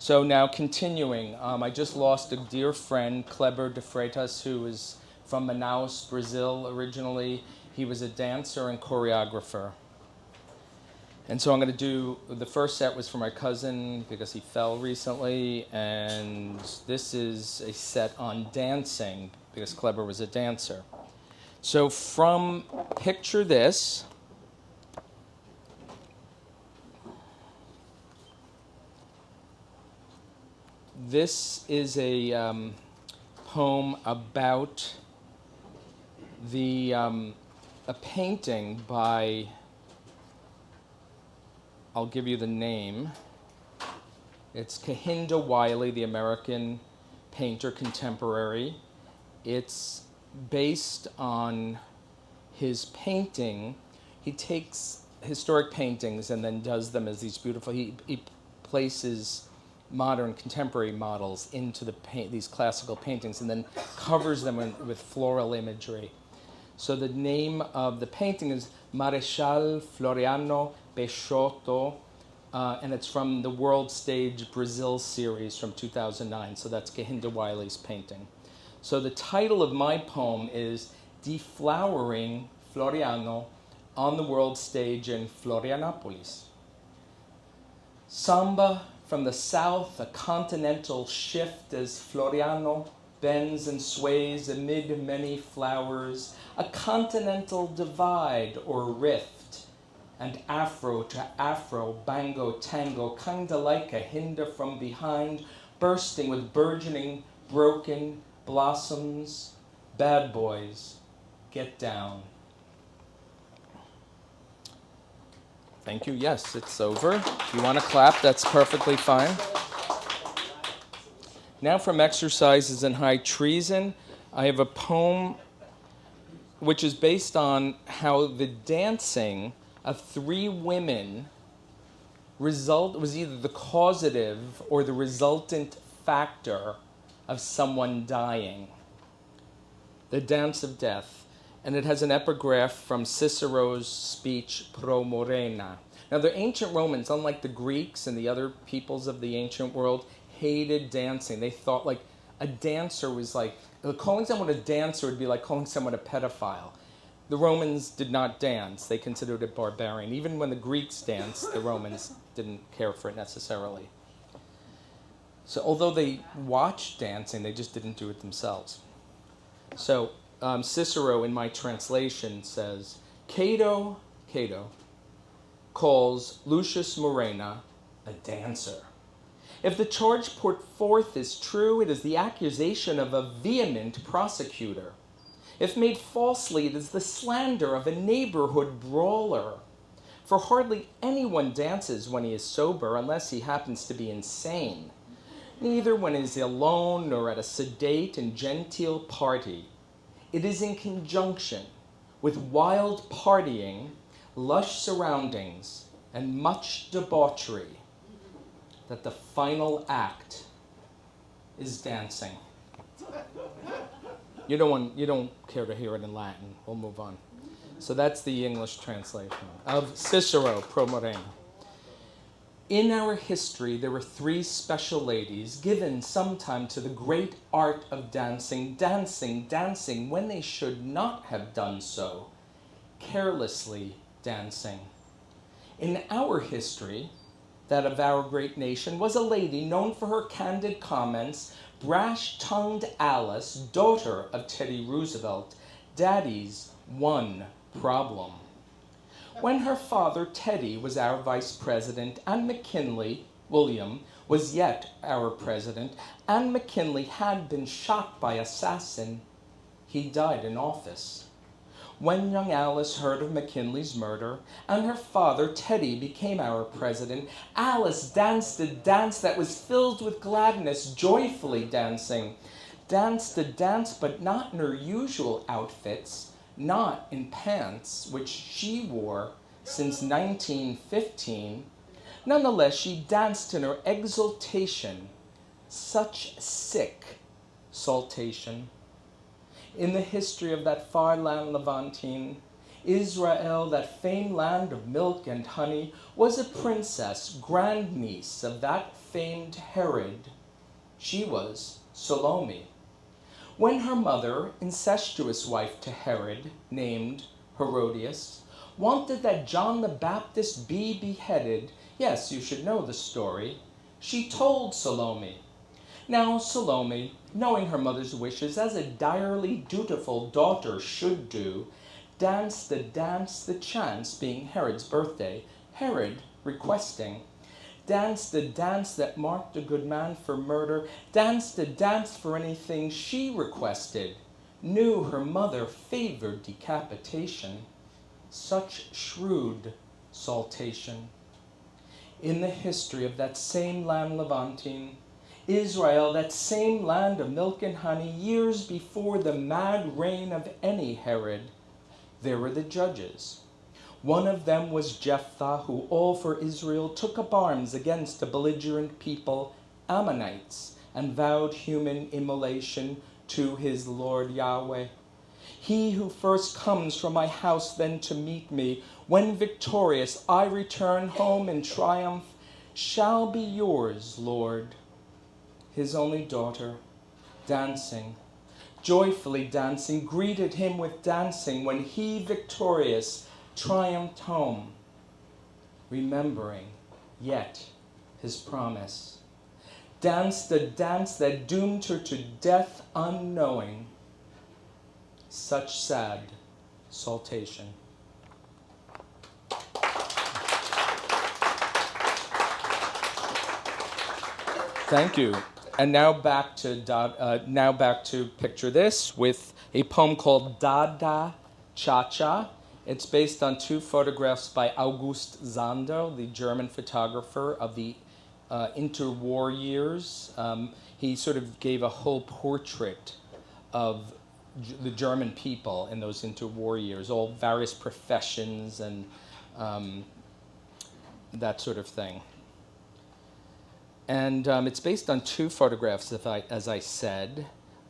So now continuing, I just lost a dear friend, Kleber de Freitas, who is from Manaus, Brazil originally. He was a dancer and choreographer. And so I'm going to do, the first set was for my cousin because he fell recently, and this is a set on dancing because Kleber was a dancer. So from, picture this. This is a poem about a painting by, I'll give you the name. It's Kehinde Wiley, the American painter contemporary. It's based on his painting. He takes historic paintings and then does them as these beautiful, he places modern contemporary models into these classical paintings and then covers them with floral imagery. So the name of the painting is Marechal Floriano Peixoto, and it's from the World Stage Brazil series from 2009. So that's Kehinde Wiley's painting. So the title of my poem is Deflowering Floriano on the World Stage in Florianopolis. Samba from the south, a continental shift as Floriano bends and sways amid many flowers, a continental divide or rift, and Afro to Afro, bango, tango, kinda like a Hinda from behind, bursting with burgeoning, broken blossoms. Bad boys, get down. Thank you. Yes, it's over. If you want to clap, that's perfectly fine. Now from Exercises in High Treason, I have a poem which is based on how the dancing of three women was either the causative or the resultant factor of someone dying. The Dance of Death. And it has an epigraph from Cicero's speech, Pro Morena. Now, the ancient Romans, unlike the Greeks and the other peoples of the ancient world, hated dancing. They thought like a dancer was like, calling someone a dancer would be like calling someone a pedophile. The Romans did not dance. They considered it barbarian. Even when the Greeks danced, the Romans didn't care for it necessarily. So although they watched dancing, they just didn't do it themselves. So Cicero, in my translation, says, Cato calls Lucius Murena a dancer. If the charge put forth is true, it is the accusation of a vehement prosecutor. If made falsely, it is the slander of a neighborhood brawler. For hardly anyone dances when he is sober, unless he happens to be insane. Neither when he is alone nor at a sedate and genteel party. It is in conjunction with wild partying, lush surroundings, and much debauchery that the final act is dancing. You don't care to hear it in Latin. We'll move on. So that's the English translation of Cicero, Pro Morena. In our history, there were three special ladies given sometime to the great art of dancing, when they should not have done so, carelessly dancing. In our history, that of our great nation, was a lady known for her candid comments, brash-tongued Alice, daughter of Teddy Roosevelt, Daddy's one problem. When her father, Teddy, was our vice president, and McKinley, William, was yet our president, and McKinley had been shot by assassin, he died in office. When young Alice heard of McKinley's murder, and her father, Teddy, became our president, Alice danced a dance that was filled with gladness, joyfully dancing. Danced a dance, but not in her usual outfits, not in pants, which she wore since 1915. Nonetheless, she danced in her exultation, such sick saltation. In the history of that far land Levantine, Israel, that famed land of milk and honey, was a princess, grandniece of that famed Herod. She was Salome. When her mother, incestuous wife to Herod, named Herodias, wanted that John the Baptist be beheaded, yes, you should know the story, she told Salome. Now Salome, knowing her mother's wishes, as a direly dutiful daughter should do, danced the dance, the chance being Herod's birthday, Herod requesting, danced the dance that marked a good man for murder, danced the dance for anything she requested, knew her mother favored decapitation, such shrewd saltation. In the history of that same land Levantine, Israel, that same land of milk and honey, years before the mad reign of any Herod, there were the judges. One of them was Jephthah, who all for Israel took up arms against a belligerent people, Ammonites, and vowed human immolation to his Lord Yahweh. He who first comes from my house then to meet me, when victorious I return home in triumph, shall be yours, Lord. His only daughter, dancing, joyfully dancing, greeted him with dancing when he, victorious, triumphed home, remembering yet his promise. Danced the dance that doomed her to death unknowing. Such sad saltation. Thank you. And now back to picture this with a poem called Dada ChaCha. It's based on two photographs by August Zander, the German photographer of the interwar years. He sort of gave a whole portrait of the German people in those interwar years, all various professions and that sort of thing. And it's based on two photographs, as I said.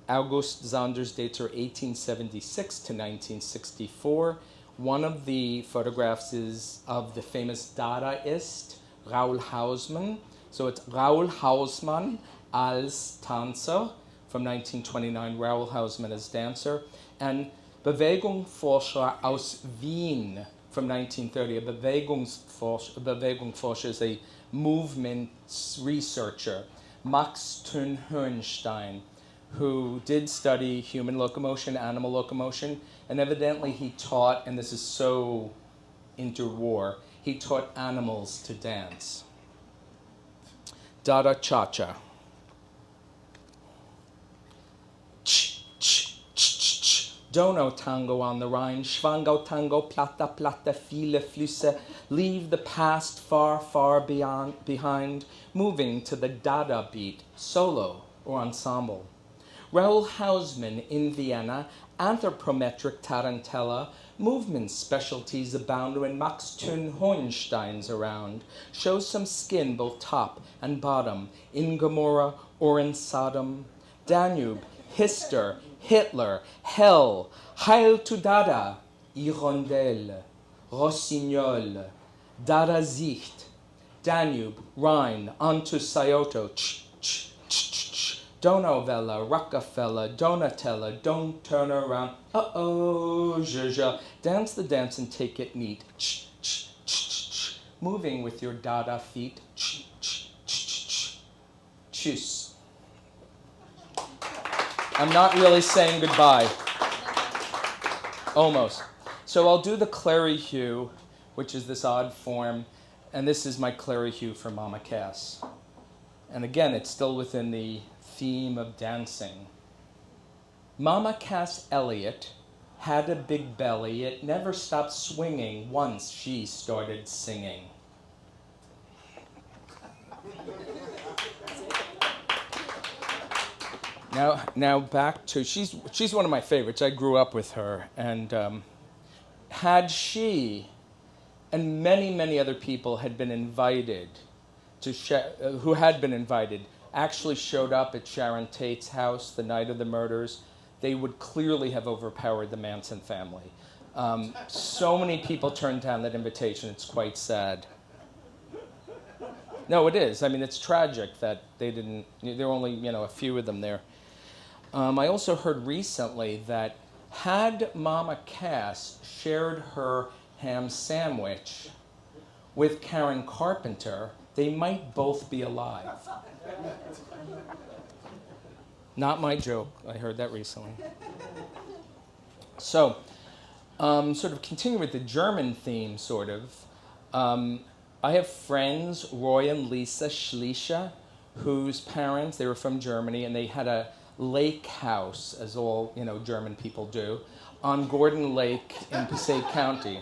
August Zander's dates are 1876 to 1964. One of the photographs is of the famous Dadaist, Raoul Hausmann. So it's Raoul Hausmann als Tanzer from 1929, Raoul Hausmann as dancer, and Bewegungsforscher aus Wien from 1930. A Bewegungsforscher is a movement researcher, Max Thun-Hohenstein, who did study human locomotion, animal locomotion, and evidently he taught, and this is so interwar, he taught animals to dance. Dada ChaCha. Dono tango on the Rhine, Schwangau tango, plata plata, viele Flüsse, leave the past far, far behind, moving to the Dada beat, solo or ensemble. Raoul Hausmann in Vienna, anthropometric tarantella, movement specialties abound when Max Thun-Hohenstein's around, shows some skin both top and bottom, in Gomorrah or in Sodom. Danube, Hister, Hitler, Hell, Heil to Dada, Hirondelle, Rossignol, Dada Sicht, Danube, Rhine, onto Scioto, Donauwelle, Rockefeller, Donatella, don't turn around, uh-oh, zhuzha, dance the dance and take it neat, moving with your Dada feet, tschüss. I'm not really saying goodbye. Almost. So I'll do the Clary Hue, which is this odd form, and this is my Clary Hue for Mama Cass. And again, it's still within the theme of dancing. Mama Cass Elliott had a big belly. It never stopped swinging once she started singing. Now back to, she's one of my favorites. I grew up with her, and had she and many, many other people had been invited who had been invited, actually showed up at Sharon Tate's house the night of the murders, they would clearly have overpowered the Manson family. So many people turned down that invitation, it's quite sad. No, it is. I mean, it's tragic that there were only, a few of them there. I also heard recently that had Mama Cass shared her ham sandwich with Karen Carpenter, they might both be alive. Not my joke. I heard that recently. So, sort of continue with the German theme, sort of. I have friends, Roy and Lisa Schliesche, whose parents, they were from Germany, and they had a lake house, as all, German people do, on Gordon Lake in Passaic County.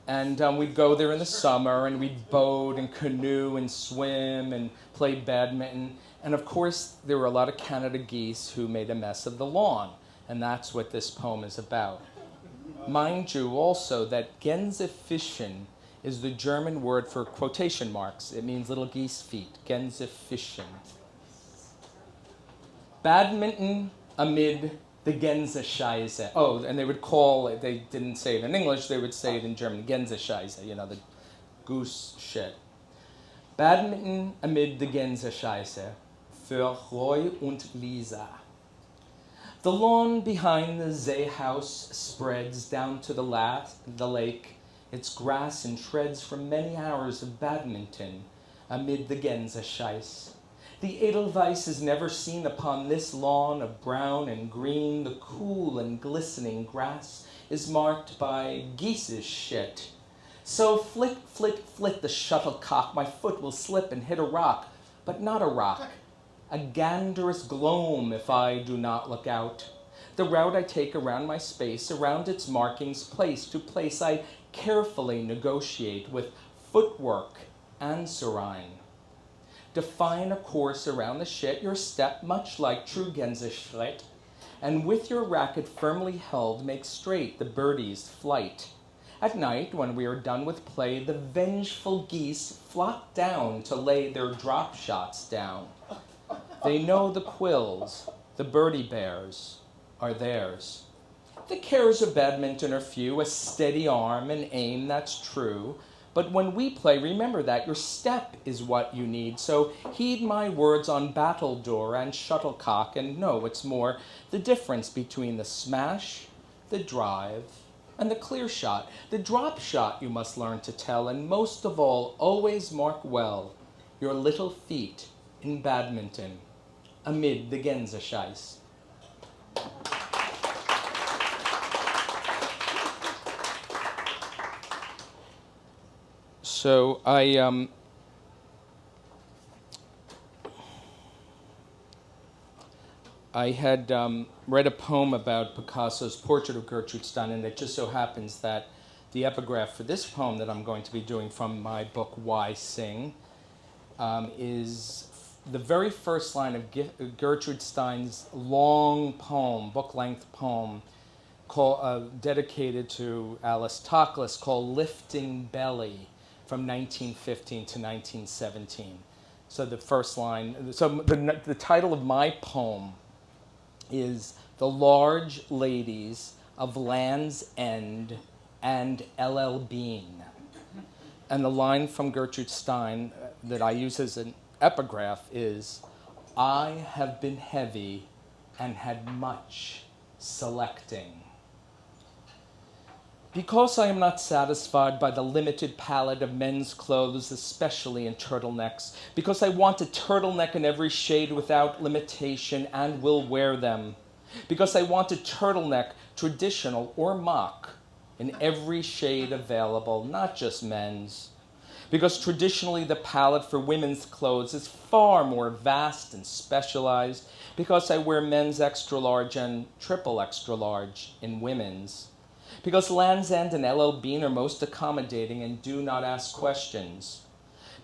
And we'd go there in the summer, and we'd boat and canoe and swim and play badminton. And of course, there were a lot of Canada geese who made a mess of the lawn. And that's what this poem is about. Mind you also that Gänsefischen is the German word for quotation marks. It means little geese feet. Gänsefischen. Badminton amid the Gänsescheiße. Oh, and they didn't say it in English, they would say it in German. Gänsescheiße, the goose shit. Badminton amid the Gänsescheiße für Roy und Lisa. The lawn behind the Seehaus spreads down to the lake, its grass and shreds from many hours of badminton amid the Gänsescheiß. The Edelweiss is never seen upon this lawn of brown and green. The cool and glistening grass is marked by geese's shit. So flit, flit, flit the shuttlecock. My foot will slip and hit a rock, but not a rock. A ganderous gloam if I do not look out. The route I take around my space, around its markings, place to place, I carefully negotiate with footwork and serine. Define a course around the shit, your step much like true Gänseschritt, and with your racket firmly held, make straight the birdie's flight. At night, when we are done with play, the vengeful geese flock down to lay their drop shots down. They know the quills, the birdie bears, are theirs. The cares of badminton are few, a steady arm and aim, that's true. But when we play, remember that your step is what you need. So heed my words on battledore and shuttlecock, and know what's more, the difference between the smash, the drive, and the clear shot. The drop shot you must learn to tell, and most of all, always mark well your little feet in badminton amid the Gänsescheiß. So I had read a poem about Picasso's portrait of Gertrude Stein, and it just so happens that the epigraph for this poem that I'm going to be doing from my book, Why Sing, is the very first line of Gertrude Stein's long poem, book-length poem, dedicated to Alice Toklas, called Lifting Belly, from 1915 to 1917. So the first line, so the title of my poem is The Large Ladies of Land's End and L.L. Bean. And the line from Gertrude Stein that I use as an epigraph is, I have been heavy and had much selecting. Because I am not satisfied by the limited palette of men's clothes, especially in turtlenecks, because I want a turtleneck in every shade without limitation and will wear them, because I want a turtleneck, traditional or mock, in every shade available, not just men's, because traditionally the palette for women's clothes is far more vast and specialized, because I wear men's extra large and triple extra large in women's, because Land's End and L.L. Bean are most accommodating and do not ask questions.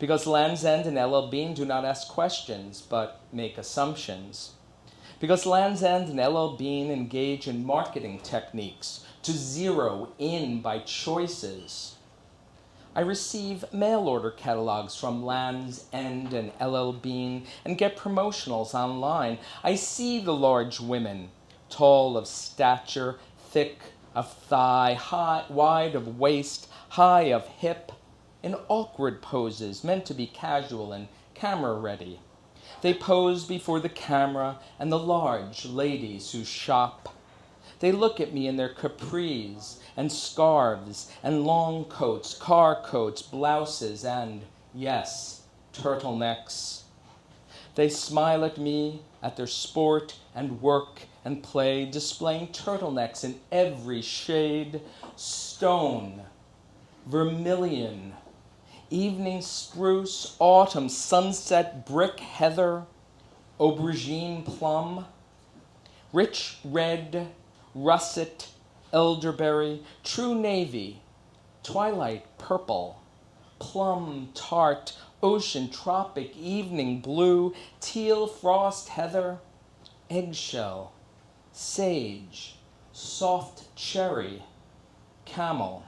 Because Land's End and L.L. Bean do not ask questions, but make assumptions. Because Land's End and L.L. Bean engage in marketing techniques to zero in by choices. I receive mail-order catalogs from Land's End and L.L. Bean and get promotionals online. I see the large women, tall of stature, thick of thigh, high, wide of waist, high of hip, in awkward poses meant to be casual and camera ready. They pose before the camera and the large ladies who shop. They look at me in their capris and scarves and long coats, car coats, blouses, and, yes, turtlenecks. They smile at me, at their sport and work and play, displaying turtlenecks in every shade: stone, vermilion, evening spruce, autumn sunset, brick heather, aubergine plum, rich red, russet, elderberry, true navy, twilight purple, plum tart, ocean tropic, evening blue, teal frost heather, eggshell, sage, soft cherry, camel.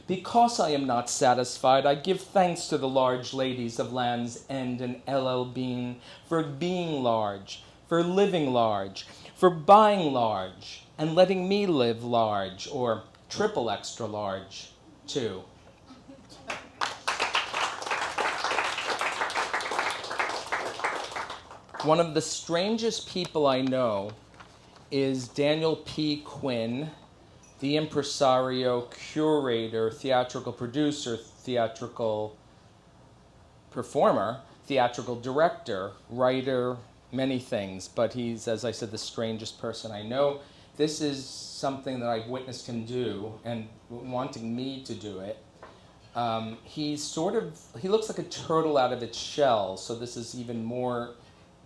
Because I am not satisfied, I give thanks to the large ladies of Land's End and LL Bean for being large, for living large, for buying large, and letting me live large, or triple extra large, too. One of the strangest people I know is Daniel P. Quinn, the impresario, curator, theatrical producer, theatrical performer, theatrical director, writer, many things, but he's, as I said, the strangest person I know. This is something that I've witnessed him do, and wanting me to do it. He looks like a turtle out of its shell, so this is even more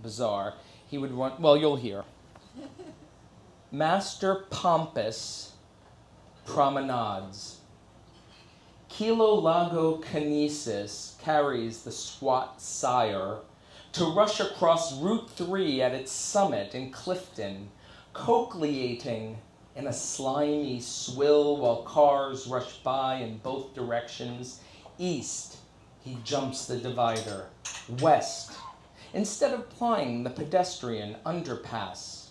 bizarre. He would run, well, you'll hear. Master Pompous promenades. Kilo Lago Kinesis carries the squat sire to rush across Route 3 at its summit in Clifton, cochleating in a slimy swill while cars rush by in both directions. East, he jumps the divider. West, instead of plying the pedestrian underpass.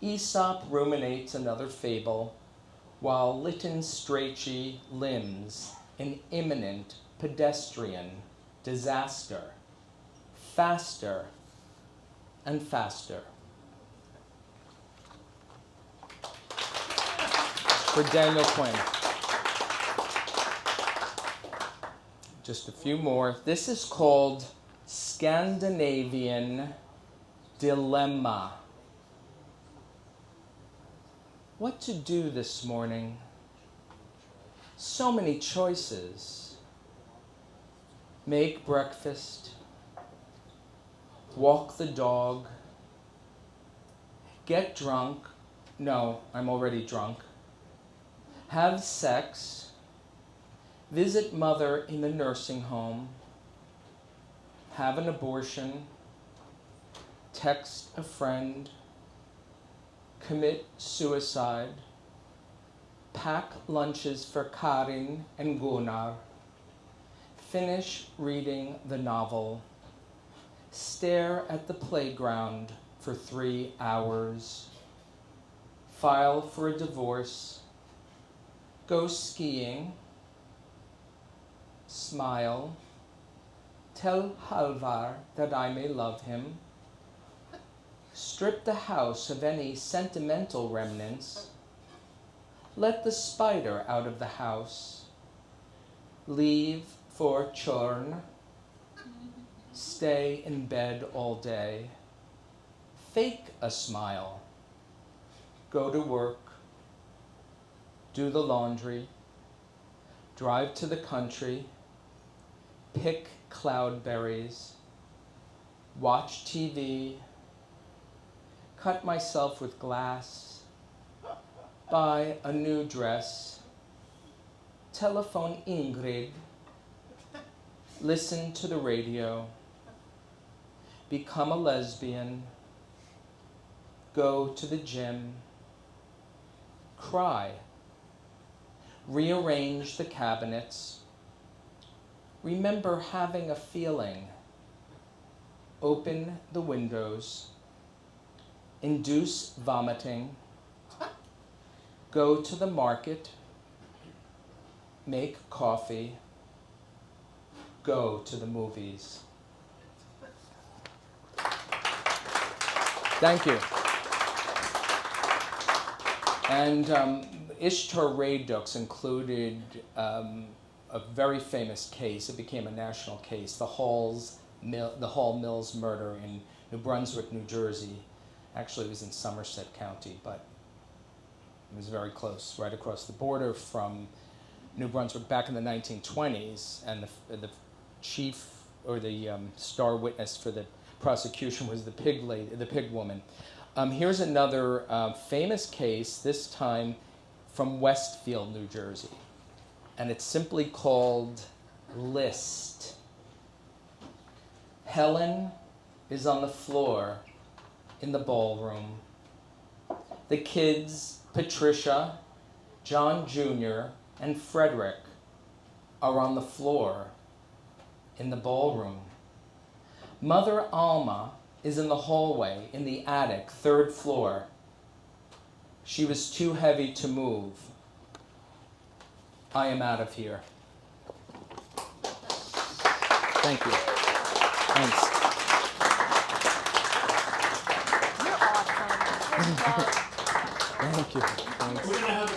Aesop ruminates another fable, while Lytton Strachey limbs an imminent pedestrian disaster. Faster and faster. For Daniel Quinn. Just a few more. This is called Scandinavian Dilemma. What to do this morning? So many choices. Make breakfast. Walk the dog. Get drunk. No, I'm already drunk. Have sex. Visit mother in the nursing home. Have an abortion. Text a friend. Commit suicide. Pack lunches for Karin and Gunnar. Finish reading the novel. Stare at the playground for 3 hours. File for a divorce. Go skiing. Smile. Tell Halvar that I may love him. Strip the house of any sentimental remnants. Let the spider out of the house. Leave for Tjörn. Stay in bed all day. Fake a smile. Go to work. Do the laundry. Drive to the country. Pick cloudberries. Watch TV. Cut myself with glass. Buy a new dress. Telephone Ingrid. Listen to the radio. Become a lesbian. Go to the gym. Cry. Rearrange the cabinets. Remember having a feeling. Open the windows. Induce vomiting. Go to the market. Make coffee. go to the movies? Thank you. And Ishtar Raydux included a very famous case. It became a national case, the Hall Mills murder in New Brunswick, New Jersey. Actually, it was in Somerset County, but it was very close, right across the border from New Brunswick back in the 1920s. And the chief, or the star witness for the prosecution, was the pig woman. Here's another famous case, this time from Westfield, New Jersey. And it's simply called List. Helen is on the floor in the ballroom. The kids, Patricia, John Jr., and Frederick, are on the floor in the ballroom. Mother Alma is in the hallway, in the attic, 3rd floor. She was too heavy to move. I am out of here. Thank you. Thanks. You're awesome. Thank you. Thanks. We're going to have a